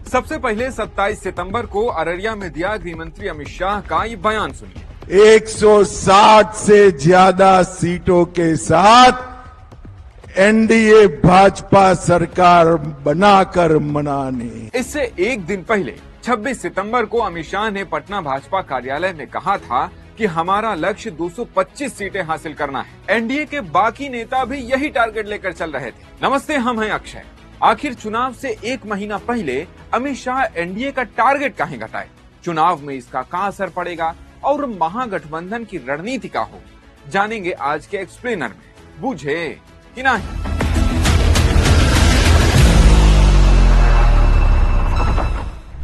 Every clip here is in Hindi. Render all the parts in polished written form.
सबसे पहले 27 सितंबर को अररिया में दिया गृह मंत्री अमित शाह का ये बयान सुनिए। 160 से ज्यादा सीटों के साथ एनडीए भाजपा सरकार बनाकर मनाने। इससे एक दिन पहले 26 सितंबर को अमित शाह ने पटना भाजपा कार्यालय में कहा था कि हमारा लक्ष्य 225 सीटें हासिल करना है। एनडीए के बाकी नेता भी यही टारगेट लेकर चल रहे थे। नमस्ते, हम हैं अक्षय। आखिर चुनाव से एक महीना पहले अमित शाह एनडीए का टारगेट काहे घटाए? चुनाव में इसका क्या असर पड़ेगा और महागठबंधन की रणनीति का हो, जानेंगे आज के एक्सप्लेनर में। बूझे कि नहीं?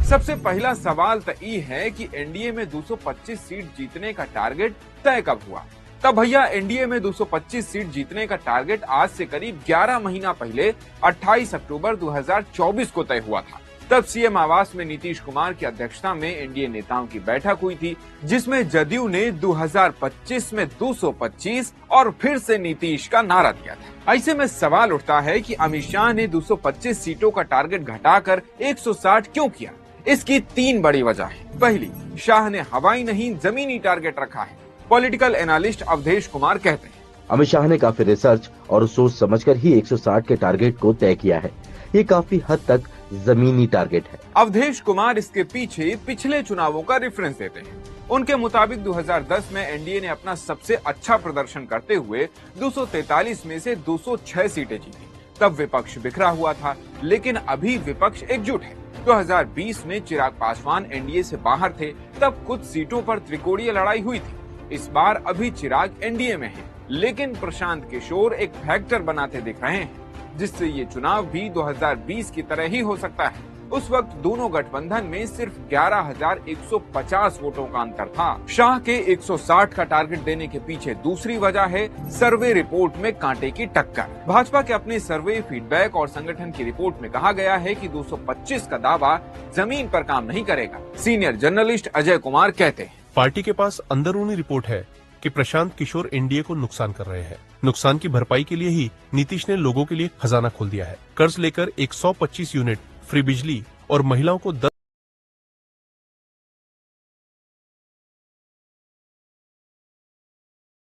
सबसे पहला सवाल तो ये है कि एनडीए में 225 सीट जीतने का टारगेट तय कब हुआ? तब भैया एनडीए में 225 सीट जीतने का टारगेट आज से करीब 11 महीना पहले 28 अक्टूबर 2024 को तय हुआ था। तब सीएम आवास में नीतीश कुमार की अध्यक्षता में एनडीए नेताओं की बैठक हुई थी, जिसमें जदयू ने 2025 में 225 और फिर से नीतीश का नारा दिया था। ऐसे में सवाल उठता है कि अमित शाह ने 225 सीटों का टारगेट घटाकर 160 क्यों किया? इसकी 3 बड़ी वजह है। पहली, शाह ने हवाई नहीं जमीनी टारगेट रखा है। पॉलिटिकल एनालिस्ट अवधेश कुमार कहते हैं, अमित शाह ने काफी रिसर्च और सोच समझकर ही 160 के टारगेट को तय किया है। ये काफी हद तक जमीनी टारगेट है। अवधेश कुमार इसके पीछे पिछले चुनावों का रेफरेंस देते हैं। उनके मुताबिक 2010 में एनडीए ने अपना सबसे अच्छा प्रदर्शन करते हुए 243 में से 206 सीटें जीती। तब विपक्ष बिखरा हुआ था, लेकिन अभी विपक्ष एकजुट है। 2020 में चिराग पासवान एनडीए से बाहर थे, तब कुछ सीटों पर त्रिकोणीय लड़ाई हुई थी। इस बार अभी चिराग एनडीए में है, लेकिन प्रशांत किशोर एक फैक्टर बनाते दिख रहे हैं, जिससे ये चुनाव भी 2020 की तरह ही हो सकता है। उस वक्त दोनों गठबंधन में सिर्फ 11,150 वोटों का अंतर था। शाह के 160 का टारगेट देने के पीछे दूसरी वजह है सर्वे रिपोर्ट में कांटे की टक्कर। भाजपा के अपने सर्वे, फीडबैक और संगठन की रिपोर्ट में कहा गया है कि 225 का दावा जमीन पर काम नहीं करेगा। सीनियर जर्नलिस्ट अजय कुमार कहते हैं, पार्टी के पास अंदरूनी रिपोर्ट है कि प्रशांत किशोर एनडीए को नुकसान कर रहे हैं। नुकसान की भरपाई के लिए ही नीतीश ने लोगों के लिए खजाना खोल दिया है। कर्ज लेकर 125 यूनिट फ्री बिजली और महिलाओं को